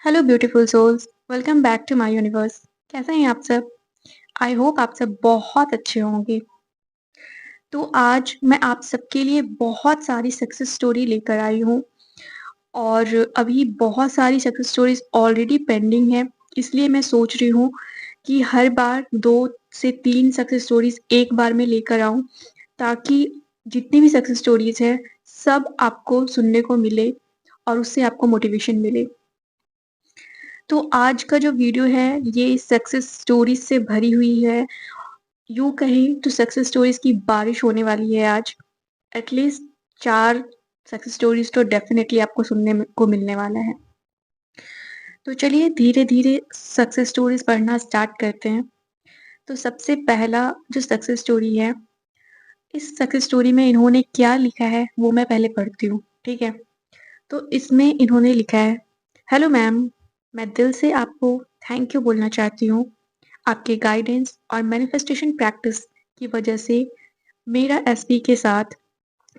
Hello beautiful souls, welcome back to my universe. कैसे हैं आप सब? आई होप आप सब बहुत अच्छे होंगे। तो आज मैं आप सबके लिए बहुत सारी सक्सेस स्टोरी लेकर आई हूँ और अभी बहुत सारी सक्सेस स्टोरीज ऑलरेडी पेंडिंग है। इसलिए मैं सोच रही हूँ कि हर बार 2 से 3 सक्सेस स्टोरीज एक बार में लेकर आऊँ, ताकि जितनी भी सक्सेस स्टोरीज है सब आपको सुनने को मिले और उससे आपको मोटिवेशन मिले। तो आज का जो वीडियो है ये सक्सेस स्टोरीज से भरी हुई है। यूँ कहें तो सक्सेस स्टोरीज की बारिश होने वाली है आज। एटलीस्ट 4 सक्सेस स्टोरीज तो डेफिनेटली आपको सुनने को मिलने वाला है। तो चलिए धीरे-धीरे सक्सेस स्टोरीज पढ़ना स्टार्ट करते हैं। तो सबसे पहला जो सक्सेस स्टोरी है, इस सक्सेस स्टोरी में इन्होंने क्या लिखा है वो मैं पहले पढ़ती हूँ, ठीक है? तो इसमें इन्होंने लिखा है, हेलो मैम, मैं दिल से आपको थैंक यू बोलना चाहती हूँ। आपके गाइडेंस और मैनिफेस्टेशन प्रैक्टिस की वजह से मेरा एसपी के साथ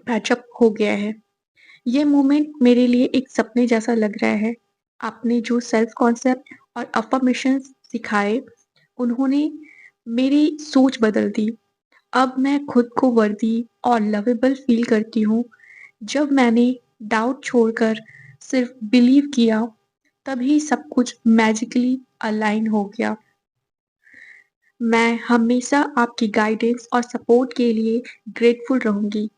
पैचअप हो गया है। ये मोमेंट मेरे लिए एक सपने जैसा लग रहा है। आपने जो सेल्फ कॉन्सेप्ट और अफर्मेशंस सिखाए, उन्होंने मेरी सोच बदल दी। अब मैं खुद को वर्दी और लवेबल फील करती हूँ। जब मैंने डाउट छोड़कर सिर्फ बिलीव किया, तभी सब कुछ मैजिकली अलाइन हो गया। मैं हमेशा आपकी गाइडेंस और सपोर्ट के लिए ग्रेटफुल रहूंगी।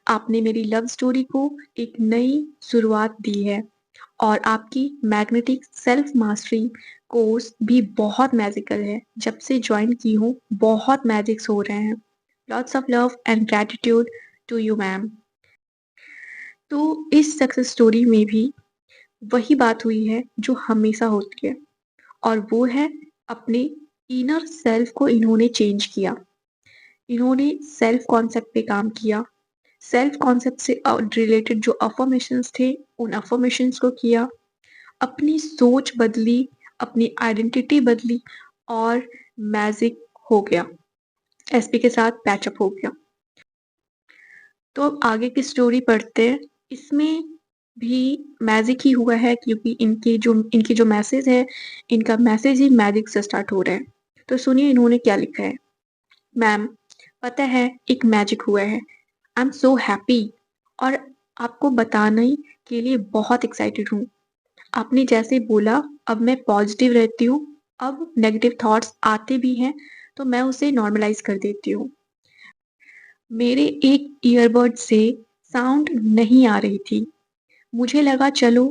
आपने मेरी लव स्टोरी को एक नई शुरुआत दी है और आपकी मैग्नेटिक सेल्फ मास्टरी कोर्स भी बहुत मैजिकल है। जब से ज्वाइन की हूँ बहुत मैजिक्स हो रहे हैं। Lots of love and gratitude to you ma'am. तो इस सक्सेस स्टोरी में भी वही बात हुई है जो हमेशा होती है, और वो है अपने इनर सेल्फ को इन्होंने चेंज किया। इन्होंने सेल्फ कॉन्सेप्ट पे काम किया। सेल्फ कॉन्सेप्ट से रिलेटेड जो अफर्मेशंस थे, उन अफर्मेशंस को किया। अपनी सोच बदली, अपनी आइडेंटिटी बदली और मैजिक हो गया। एसपी के साथ पैचअप हो गया। तो अब आगे की स्टोरी पढ़ते हैं। इसमें भी मैजिक ही हुआ है, क्योंकि इनकी जो मैसेज है, इनका मैसेज ही मैजिक से स्टार्ट हो रहा है। तो सुनिए इन्होंने क्या लिखा है। मैम, पता है एक मैजिक हुआ है। आई एम सो हैप्पी और आपको बताने के लिए बहुत एक्साइटेड हूँ। आपने जैसे बोला, अब मैं पॉजिटिव रहती हूँ। अब नेगेटिव थॉट्स आते भी हैं तो मैं उसे नॉर्मलाइज कर देती हूँ। मेरे एक ईयरबड से साउंड नहीं आ रही थी। मुझे लगा चलो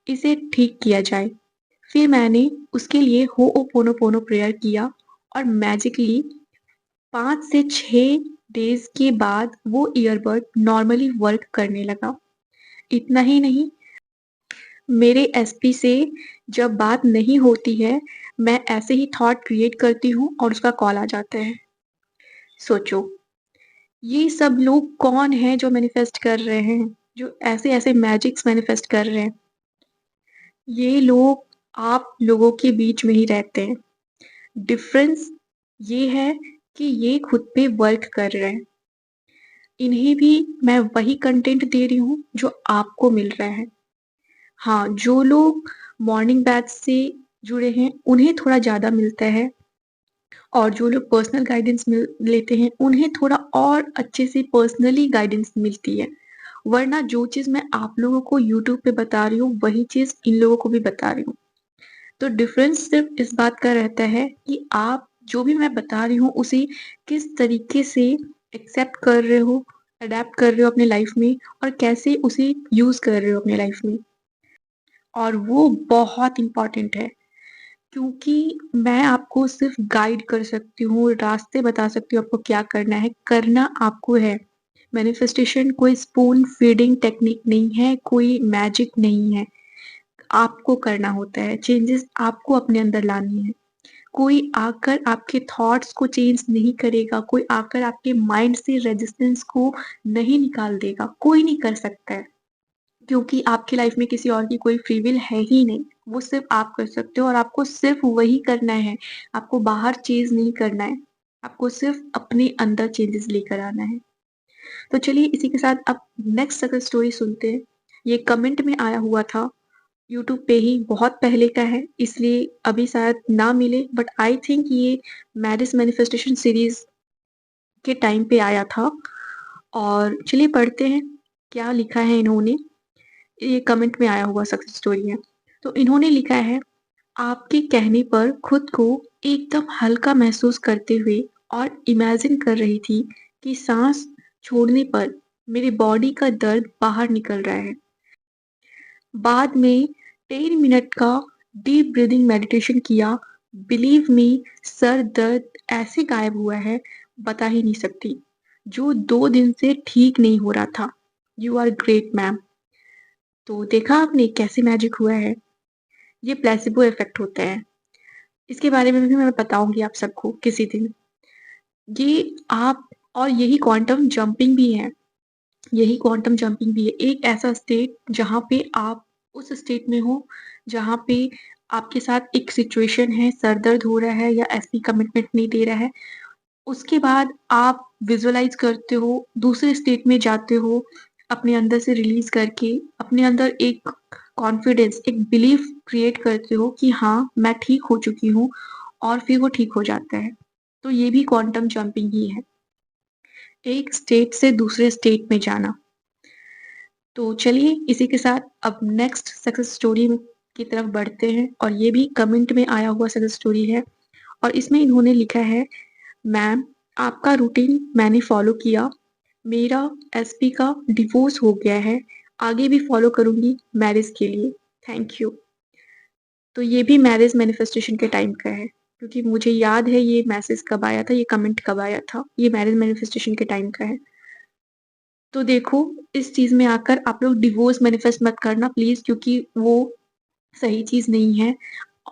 इसे ठीक किया जाए। फिर मैंने उसके लिए होओपोनोपोनो प्रेयर किया और मैजिकली 5 से 6 डेज़ के बाद वो ईयरबड नॉर्मली वर्क करने लगा। इतना ही नहीं, मेरे एसपी से जब बात नहीं होती है, मैं ऐसे ही थॉट क्रिएट करती हूँ और उसका कॉल आ जाता है। सोचो, ये सब लोग कौन हैं जो मैनिफेस्ट कर रहे हैं, जो ऐसे-ऐसे मैजिक्स मैनिफेस्ट कर रहे हैं। ये लोग आप लोगों के बीच में ही रहते हैं। डिफरेंस ये है कि ये खुद पे वर्क कर रहे हैं। इन्हें भी मैं वही कंटेंट दे रही हूँ जो आपको मिल रहा है। हाँ, जो लोग मॉर्निंग बैच से जुड़े हैं, उन्हें थोड़ा ज़्यादा मिलता है, और जो लोग पर्सनल गाइडेंस मिल लेते हैं, उन्हें थोड़ा और अच्छे से पर्सनली गाइडेंस मिलती है। वरना जो चीज़ मैं आप लोगों को यूट्यूब पे बता रही हूँ, वही चीज़ इन लोगों को भी बता रही हूँ। तो डिफरेंस सिर्फ़ इस बात का रहता है कि आप जो भी मैं बता रही हूँ, उसे किस तरीके से एक्सेप्ट कर रहे हो, अडैप्ट कर रहे हो अपनी लाइफ़ में, और कैसे उसे यूज़ कर रहे हो अपनी लाइफ़ में। और वो बहुत इम्पोर्टेंट है, क्योंकि मैं आपको सिर्फ गाइड कर सकती हूँ, रास्ते बता सकती हूँ आपको क्या करना है, करना आपको है। मैनिफेस्टेशन कोई स्पून फीडिंग टेक्निक नहीं है, कोई मैजिक नहीं है। आपको करना होता है, चेंजेस आपको अपने अंदर लानी है। कोई आकर आपके थॉट्स को चेंज नहीं करेगा, कोई आकर आपके माइंड से रेजिस्टेंस को नहीं निकाल देगा, कोई नहीं कर सकता है। क्योंकि आपकी लाइफ में किसी और की कोई फ्री विल है ही नहीं, वो सिर्फ आप कर सकते हो और आपको सिर्फ वही करना है। आपको बाहर चीज़ नहीं करना है, आपको सिर्फ अपने अंदर चेंजेस लेकर आना है। तो चलिए इसी के साथ अब नेक्स्ट अगर स्टोरी सुनते हैं। ये कमेंट में आया हुआ था यूट्यूब पे ही बहुत पहले का है, इसलिए अभी शायद ना मिले, बट आई थिंक ये मैरिज मैनिफेस्टेशन सीरीज़ के टाइम पे आया था। और चलिए पढ़ते हैं, क्या लिखा है इन्होंने। ये कमेंट में आया हुआ सक्सेस स्टोरी है। तो इन्होंने लिखा है, आपके कहने पर खुद को एकदम हल्का महसूस करते हुए और इमेजिन कर रही थी कि सांस छोड़ने पर मेरी बॉडी का दर्द बाहर निकल रहा है। बाद में 10 मिनट का डीप ब्रीदिंग मेडिटेशन किया। बिलीव मी, सर दर्द ऐसे गायब हुआ है, बता ही नहीं सकती, जो 2 दिन से ठीक नहीं हो रहा था। You are great ma'am. तो देखा आपने कैसे मैजिक हुआ है? ये प्लेसिबो इफेक्ट होता है। इसके बारे में भी मैं बताऊँगी आप सबको किसी दिन। ये आप और यही क्वांटम जंपिंग भी है। यही क्वांटम जंपिंग भी है। एक ऐसा स्टेट जहाँ पे आप उस स्टेट में हो, जहाँ पे आपके साथ एक सिचुएशन है, सर दर्द हो रहा है या ऐसी कमिटमेंट नहीं दे रहा है। उसके बाद आप विजुअलाइज़ करते हो, दूसरे स्टेट में जाते हो, अपने अंदर से रिलीज़ करके, अपने अंदर एक कॉन्फिडेंस, एक बिलीफ क्रिएट करते हो कि हाँ, मैं ठीक हो चुकी हूँ, और फिर वो ठीक हो जाता है। तो ये भी क्वांटम जंपिंग ही है, एक स्टेट से दूसरे स्टेट में जाना। तो चलिए इसी के साथ अब नेक्स्ट सक्सेस स्टोरी की तरफ बढ़ते हैं, और ये भी कमेंट में आया हुआ सक्सेस स्टोरी है। और इसमें इन्होंने लिखा है, मैम आपका रूटीन मैंने फॉलो किया, मेरा एसपी का डिवोर्स हो गया है, आगे भी फॉलो करूंगी मैरिज के लिए, थैंक यू। तो ये भी मैरिज मैनिफेस्टेशन के टाइम का है, क्योंकि मुझे याद है ये मैसेज कब आया था, ये कमेंट कब आया था। ये मैरिज मैनिफेस्टेशन के टाइम का है। तो देखो, इस चीज़ में आकर आप लोग डिवोर्स मैनिफेस्ट मत करना प्लीज़, क्योंकि वो सही चीज़ नहीं है,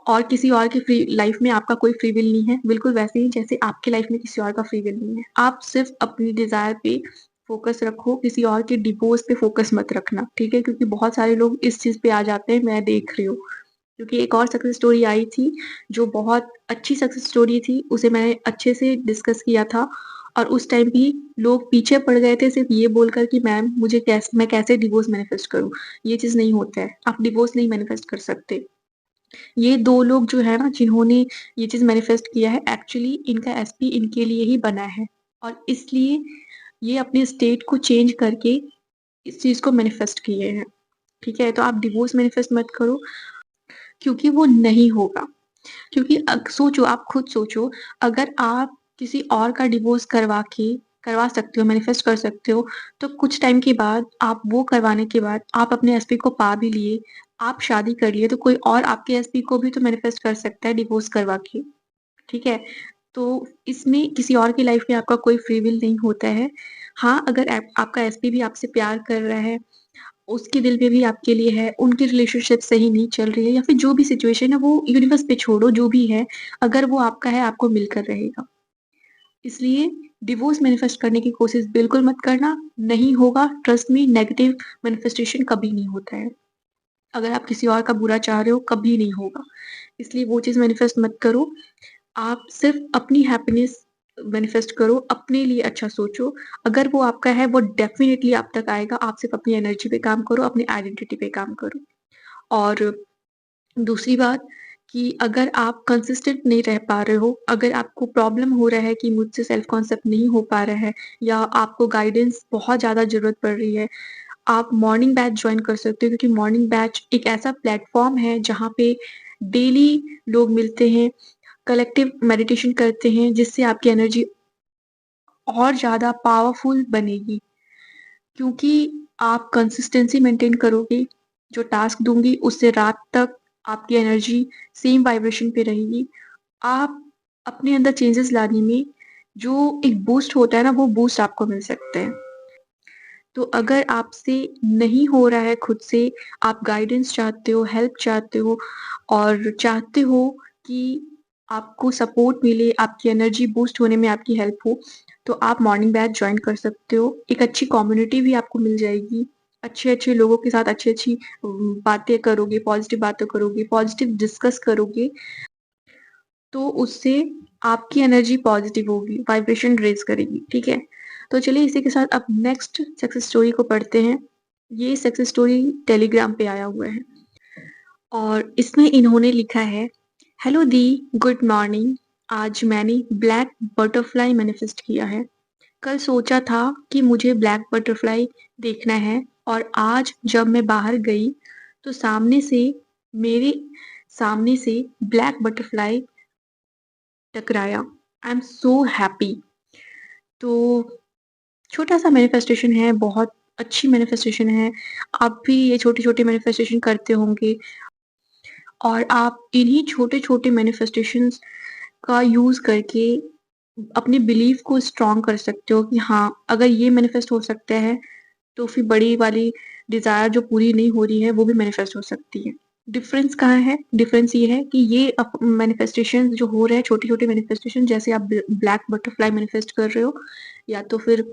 और किसी और की फ्री लाइफ में आपका कोई फ्री विल नहीं है, बिल्कुल वैसे ही जैसे आपकी लाइफ में किसी और का फ्री विल नहीं है। आप सिर्फ़ अपनी डिज़ायर पे फ़ोकस रखो, किसी और के डिवोर्स पे फ़ोकस मत रखना, ठीक है? क्योंकि बहुत सारे लोग इस चीज़ पे आ जाते हैं, मैं देख रही हूँ। क्योंकि एक और सक्सेस स्टोरी आई थी, जो बहुत अच्छी सक्सेस स्टोरी थी, उसे मैंने अच्छे से डिस्कस किया था, और उस टाइम भी लोग पीछे पड़ गए थे सिर्फ़ ये बोलकर कि मैम मुझे मैं कैसे डिवोर्स मैनिफेस्ट करूँ? ये चीज़ नहीं होता है, आप डिवोर्स नहीं मैनिफेस्ट कर सकते। ये 2 लोग जो है ना, जिन्होंने ये चीज़ मैनिफेस्ट किया है, एक्चुअली इनका एसपी इनके लिए ही बना है, और इसलिए ये अपने स्टेट को चेंज करके इस चीज़ को मैनिफेस्ट किए हैं, ठीक है? तो आप डिवोर्स मैनिफेस्ट मत करो, क्योंकि वो नहीं होगा। क्योंकि सोचो, आप खुद सोचो, अगर आप किसी और का डिवोर्स करवा सकते हो, मैनिफेस्ट कर सकते हो, तो कुछ टाइम के बाद आप वो करवाने के बाद आप अपने एसपी को पा भी लिए, आप शादी कर लिए, तो कोई और आपके एसपी को भी तो मैनिफेस्ट कर सकता है डिवोर्स करवा के, ठीक है? तो इसमें किसी और की लाइफ में आपका कोई फ्री विल नहीं होता है। हाँ, अगर आपका एसपी भी आपसे प्यार कर रहा है, उसके दिल में भी आपके लिए है, उनकी रिलेशनशिप सही नहीं चल रही है, या फिर जो भी सिचुएशन है वो यूनिवर्स पे छोड़ो, जो भी है, अगर वो आपका है, आपको मिलकर रहेगा। इसलिए डिवोर्स मैनिफेस्ट करने की कोशिश बिल्कुल मत करना, नहीं होगा, ट्रस्ट मी, नेगेटिव मैनिफेस्टेशन कभी नहीं होता है। अगर आप किसी और का बुरा चाह रहे हो, कभी नहीं होगा। इसलिए वो चीज़ मैनिफेस्ट मत करो। आप सिर्फ़ अपनी हैप्पीनेस मैनिफेस्ट करो, अपने लिए अच्छा सोचो। अगर वो आपका है, वो डेफ़िनिटली आप तक आएगा। आप सिर्फ़ अपनी एनर्जी पे काम करो, अपनी आइडेंटिटी पे काम करो। और दूसरी बात, कि अगर आप कंसिस्टेंट नहीं रह पा रहे हो, अगर आपको प्रॉब्लम हो रहा है कि मुझसे सेल्फ कॉन्सेप्ट नहीं हो पा रहा है, या आपको गाइडेंस बहुत ज़्यादा ज़रूरत पड़ रही है, आप मॉर्निंग बैच जॉइन कर सकते हो, क्योंकि मॉर्निंग बैच एक ऐसा प्लेटफ़ॉर्म है जहाँ पे डेली लोग मिलते हैं, कलेक्टिव मेडिटेशन करते हैं, जिससे आपकी एनर्जी और ज़्यादा पावरफुल बनेगी। क्योंकि आप कंसिस्टेंसी मेंटेन करोगे, जो टास्क दूँगी उससे रात तक आपकी एनर्जी सेम वाइब्रेशन पे रहेगी। आप अपने अंदर चेंजेस लाने में जो एक बूस्ट होता है ना, वो बूस्ट आपको मिल सकता है। तो अगर आपसे नहीं हो रहा है खुद से, आप गाइडेंस चाहते हो, हेल्प चाहते हो, और चाहते हो कि आपको सपोर्ट मिले, आपकी एनर्जी बूस्ट होने में आपकी हेल्प हो, तो आप मॉर्निंग बैच जॉइन कर सकते हो। एक अच्छी कम्युनिटी भी आपको मिल जाएगी। अच्छे-अच्छे लोगों के साथ अच्छी-अच्छी बातें करोगे, पॉज़िटिव बातें करोगे, पॉज़िटिव डिस्कस करोगे, तो उससे आपकी एनर्जी पॉज़िटिव होगी, वाइब्रेशन रेज़ करेगी, ठीक है? तो चलिए इसी के साथ अब नेक्स्ट सक्सेस स्टोरी को पढ़ते हैं। ये सक्सेस स्टोरी टेलीग्राम पे आया हुआ है। और इसमें इन्होंने लिखा है, हेलो दी, गुड मॉर्निंग। आज मैंने ब्लैक बटरफ्लाई मैनिफेस्ट किया है। कल सोचा था कि मुझे ब्लैक बटरफ्लाई देखना है, और आज जब मैं बाहर गई तो मेरे सामने से ब्लैक बटरफ्लाई टकराया। I am so happy. तो छोटा सा मैनिफेस्टेशन है, बहुत अच्छी मैनिफेस्टेशन है। आप भी ये छोटे-छोटे मैनिफेस्टेशन करते होंगे, और आप इन्हीं छोटे-छोटे मैनिफेस्टेशंस का यूज़ करके अपने बिलीफ को स्ट्रॉन्ग कर सकते हो कि हाँ, अगर ये मैनिफेस्ट हो सकता है, तो फिर बड़ी वाली डिज़ायर जो पूरी नहीं हो रही है, वो भी मैनिफेस्ट हो सकती है। डिफ़रेंस कहाँ है? डिफ़रेंस ये है कि ये मैनिफेस्टेशन जो हो रहे हैं, छोटे-छोटे मैनिफेस्टेशन, जैसे आप ब्लैक बटरफ्लाई मैनिफेस्ट कर रहे हो, या तो फिर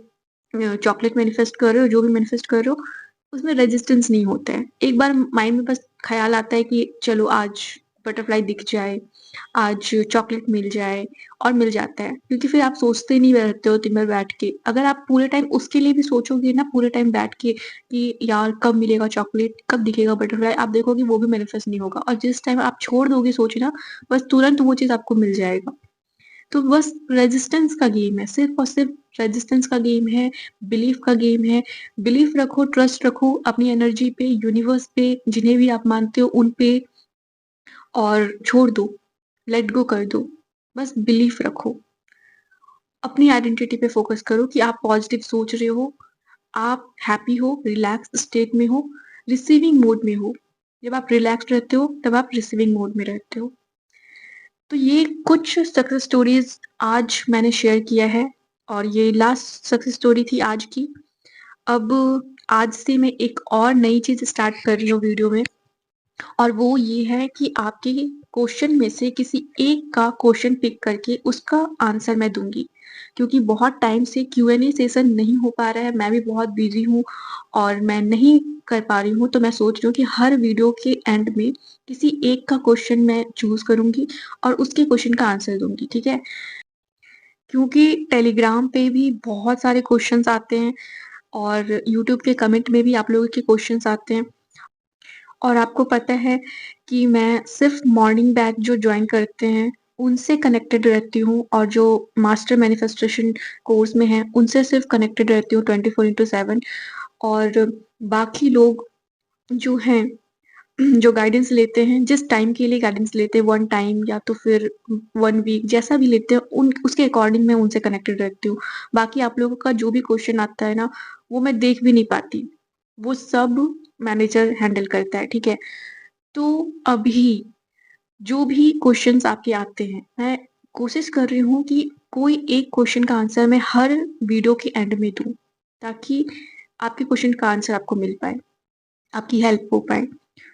चॉकलेट मैनिफेस्ट कर रहे हो, जो भी मैनिफेस्ट कर रहे हो, उसमें रेजिस्टेंस नहीं होता है। एक बार माइंड में बस ख़्याल आता है कि चलो आज बटरफ्लाई दिख जाए, आज चॉकलेट मिल जाए, और मिल जाता है। क्योंकि फिर आप सोचते नहीं रहते हो दिन भर बैठ के। अगर आप पूरे टाइम उसके लिए भी सोचोगे ना, पूरे टाइम बैठ के कि यार कब मिलेगा चॉकलेट, कब दिखेगा बटरफ्लाई, आप देखोगे वो भी मैनिफेस्ट नहीं होगा। और जिस टाइम आप छोड़ दोगे सोचना, बस तुरंत वो चीज़ आपको मिल जाएगा। तो बस रेजिस्टेंस का गेम है, सिर्फ़ और सिर्फ़ रेजिस्टेंस का गेम है, बिलीफ का गेम है। बिलीफ रखो, ट्रस्ट रखो अपनी एनर्जी पे, यूनिवर्स पे, जिन्हें भी आप मानते हो उन पे, और छोड़ दो, लेट गो कर दो। बस बिलीफ रखो। अपनी आइडेंटिटी पे फ़ोकस करो कि आप पॉज़िटिव सोच रहे हो, आप हैप्पी हो, रिलैक्स स्टेट में हो, रिसीविंग मोड में हो। जब आप रिलैक्स्ड रहते हो, तब आप रिसीविंग मोड में रहते हो। तो ये कुछ सक्सेस स्टोरीज़ आज मैंने शेयर किया है, और ये लास्ट सक्सेस स्टोरी थी आज की। अब आज से मैं एक और नई चीज़ स्टार्ट कर रही हूँ वीडियो में, और वो ये है कि आपके क्वेश्चन में से किसी एक का क्वेश्चन पिक करके उसका आंसर मैं दूँगी। क्योंकि बहुत टाइम से Q&A सेशन नहीं हो पा रहा है, मैं भी बहुत बिज़ी हूँ और मैं नहीं कर पा रही हूँ, तो मैं सोच रही हूँ कि हर वीडियो के एंड में किसी एक का क्वेश्चन मैं चूज़ करूँगी और उसके क्वेश्चन का आंसर दूँगी, ठीक है? क्योंकि टेलीग्राम पे भी बहुत सारे क्वेश्चन्स आते हैं, और यूट्यूब के कमेंट में भी आप लोगों के क्वेश्चन्स आते हैं। और आपको पता है कि मैं सिर्फ़ मॉर्निंग बैच जो जॉइन करते हैं, उनसे कनेक्टेड रहती हूँ, और जो मास्टर मैनिफेस्टेशन कोर्स में हैं, उनसे सिर्फ़ कनेक्टेड रहती हूँ 24/7। और बाकी लोग जो हैं, जो गाइडेंस लेते हैं, जिस टाइम के लिए गाइडेंस लेते हैं, 1 टाइम या तो फिर 1 वीक, जैसा भी लेते हैं, उन उसके अकॉर्डिंग मैं उनसे कनेक्टेड रहती हूँ। बाकी आप लोगों का जो भी क्वेश्चन आता है ना, वो मैं देख भी नहीं पाती। वो सब मैनेजर हैंडल करता है, ठीक है? तो अभी जो भी क्वेश्चन्स आपके आते हैं, मैं कोशिश कर रही हूँ कि कोई एक क्वेश्चन का आंसर मैं हर वीडियो के एंड में दूँ, ताकि आपके क्वेश्चन का आंसर आपको मिल पाए, आपकी हेल्प हो पाए।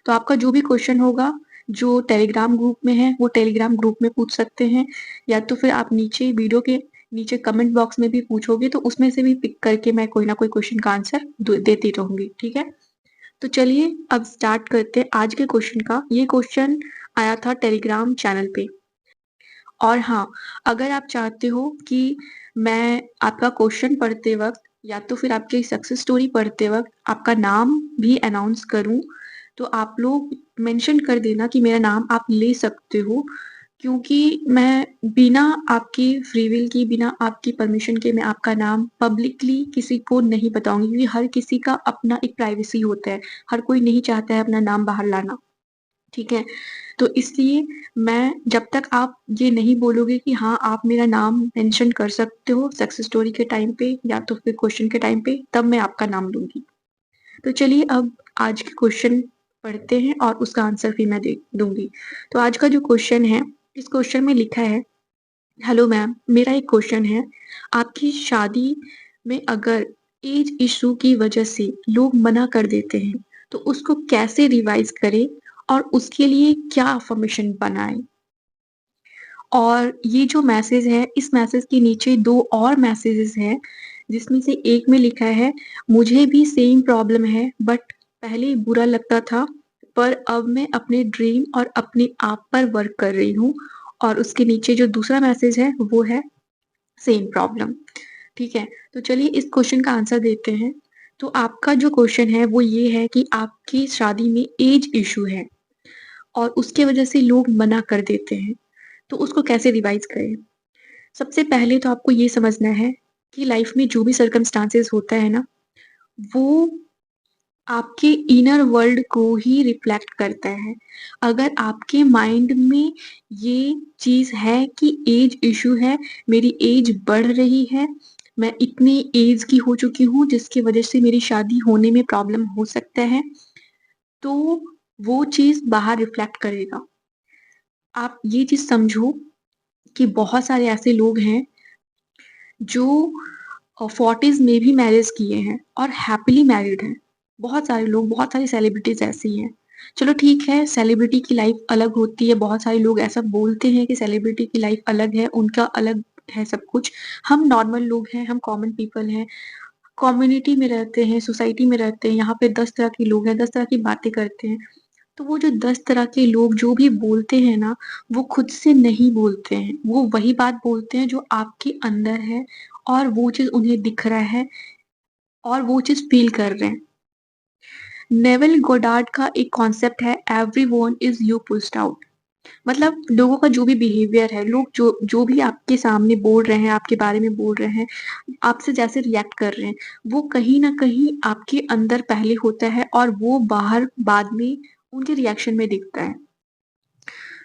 तो आपका जो भी क्वेश्चन होगा, जो टेलीग्राम ग्रुप में है, वो टेलीग्राम ग्रुप में पूछ सकते हैं, या तो फिर आप नीचे वीडियो के नीचे कमेंट बॉक्स में भी पूछोगे, तो उसमें से भी पिक करके मैं कोई ना कोई क्वेश्चन का आंसर देती रहूँगी, ठीक है? तो चलिए अब स्टार्ट करते हैं आज के क्वेश्चन का। ये क्वेश्चन आया था टेलीग्राम चैनल पे। और हाँ, अगर आप चाहते हो कि मैं आपका क्वेश्चन पढ़ते वक़्त या तो फिर आपकी सक्सेस स्टोरी पढ़ते वक़्त आपका नाम भी अनाउंस करूँ, तो आप लोग मेंशन कर देना कि मेरा नाम आप ले सकते हो। क्योंकि मैं बिना आपकी फ्री विल की, बिना आपकी परमिशन के मैं आपका नाम पब्लिकली किसी को नहीं बताऊँगी, क्योंकि हर किसी का अपना एक प्राइवेसी होता है। हर कोई नहीं चाहता है अपना नाम बाहर लाना, ठीक है? तो इसलिए मैं, जब तक आप ये नहीं बोलोगे कि हाँ, आप मेरा नाम मेंशन कर सकते हो सक्सेस स्टोरी के टाइम पे या तो फिर क्वेश्चन के टाइम पे, तब मैं आपका नाम लूँगी। तो चलिए अब आज के क्वेश्चन पढ़ते हैं और उसका आंसर भी मैं दे दूँगी। तो आज का जो क्वेश्चन है, इस क्वेश्चन में लिखा है, हेलो मैम, मेरा एक क्वेश्चन है, आपकी शादी में अगर एज इश्यू की वजह से लोग मना कर देते हैं, तो उसको कैसे रिवाइज़ करें और उसके लिए क्या अफ़र्मेशन बनाएँ? और ये जो मैसेज है, इस मैसेज के नीचे 2 और मैसेजेस हैं, जिसमें से एक में लिखा है, मुझे भी सेम प्रॉब्लम है, बट पहले बुरा लगता था, पर अब मैं अपने ड्रीम और अपने आप पर वर्क कर रही हूँ। और उसके नीचे जो दूसरा मैसेज है, वो है सेम प्रॉब्लम, ठीक है? तो चलिए इस क्वेश्चन का आंसर देते हैं। तो आपका जो क्वेश्चन है, वो ये है कि आपकी शादी में एज इश्यू है। और उसके वजह से लोग मना कर देते हैं, तो उसको कैसे रिवाइज़ करें? सबसे पहले तो आपको ये समझना है कि लाइफ़ में जो भी सर्कमस्टांसेस होता है ना, वो आपके इनर वर्ल्ड को ही रिफ्लेक्ट करता है। अगर आपके माइंड में ये चीज़ है कि एज इश्यू है, मेरी एज बढ़ रही है, मैं इतनी एज की हो चुकी हूँ जिसकी वज़ह से मेरी शादी होने में प्रॉब्लम हो सकता है, तो वो चीज़ बाहर रिफ्लेक्ट करेगा। आप ये चीज़ समझो कि बहुत सारे ऐसे लोग हैं जो 40s में भी मैरिज किए हैं और हैपीली मैरिड हैं। बहुत सारे लोग, बहुत सारी सेलिब्रिटीज़ ऐसी हैं। चलो ठीक है, सेलिब्रिटी की लाइफ़ अलग होती है, बहुत सारे लोग ऐसा बोलते हैं कि सेलिब्रिटी की लाइफ़ अलग है, उनका अलग है सब कुछ। हम नॉर्मल लोग हैं, हम कॉमन पीपल हैं, कम्युनिटी में रहते हैं, सोसाइटी में रहते हैं, यहाँ पे 10 तरह के लोग हैं, 10 तरह की बातें करते हैं। तो वो जो 10 तरह के लोग जो भी बोलते हैं ना, वो खुद से नहीं बोलते हैं। वो वही बात बोलते हैं जो आपके अंदर है और वो चीज़ उन्हें दिख रहा है और वो चीज़ फ़ील कर रहे हैं। नेविल गोडार्ड का एक कॉन्सेप्ट है everyone is you pushed out. मतलब लोगों का जो भी बिहेवियर है, लोग जो जो भी आपके सामने बोल रहे हैं, आपके बारे में बोल रहे हैं, आपसे जैसे रिएक्ट कर रहे हैं, वो कहीं न कहीं आपके अंदर पहले होता है और वो बाहर बाद में उनके रिएक्शन में दिखता है।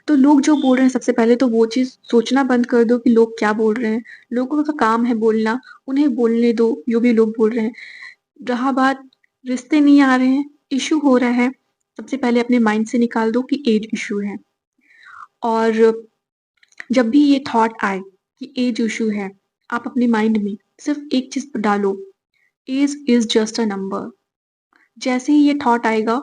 तो लोग जो बोल रहे हैं सबसे पहले तो वो चीज़ सोचना बंद कर दो कि लोग क्या बोल रहे हैं। लोगों का काम है बोलना, उन्हें बोलने दो जो भी लोग बोल रहे हैं। रहा बात रिश्ते नहीं आ रहे हैं, इश्यू हो रहा है, सबसे पहले अपने माइंड से निकाल दो कि एज इश्यू है। और जब भी ये थॉट आए कि एज इश्यू है, आप अपने माइंड में सिर्फ़ एक चीज़ डालो, age is just a number. जैसे ही ये थॉट आएगा,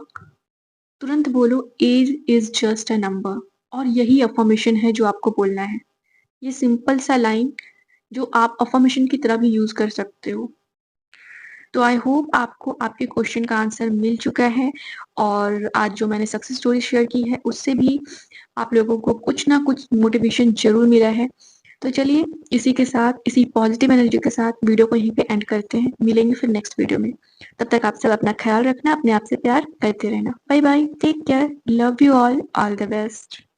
तुरंत बोलो age is just a number और यही अफ़र्मेशन है जो आपको बोलना है। ये सिंपल सा लाइन जो आप अफ़र्मेशन की तरह भी यूज़ कर सकते हो। तो आई होप आपको आपके क्वेश्चन का आंसर मिल चुका है और आज जो मैंने सक्सेस स्टोरी शेयर की है उससे भी आप लोगों को कुछ ना कुछ मोटिवेशन ज़रूर मिला है। तो चलिए इसी के साथ, इसी पॉजिटिव एनर्जी के साथ वीडियो को यहीं पे एंड करते हैं। मिलेंगे फिर नेक्स्ट वीडियो में। तब तक आप सब अपना ख़्याल रखना, अपने आप से प्यार करते रहना। Bye bye, take care, love you all the best.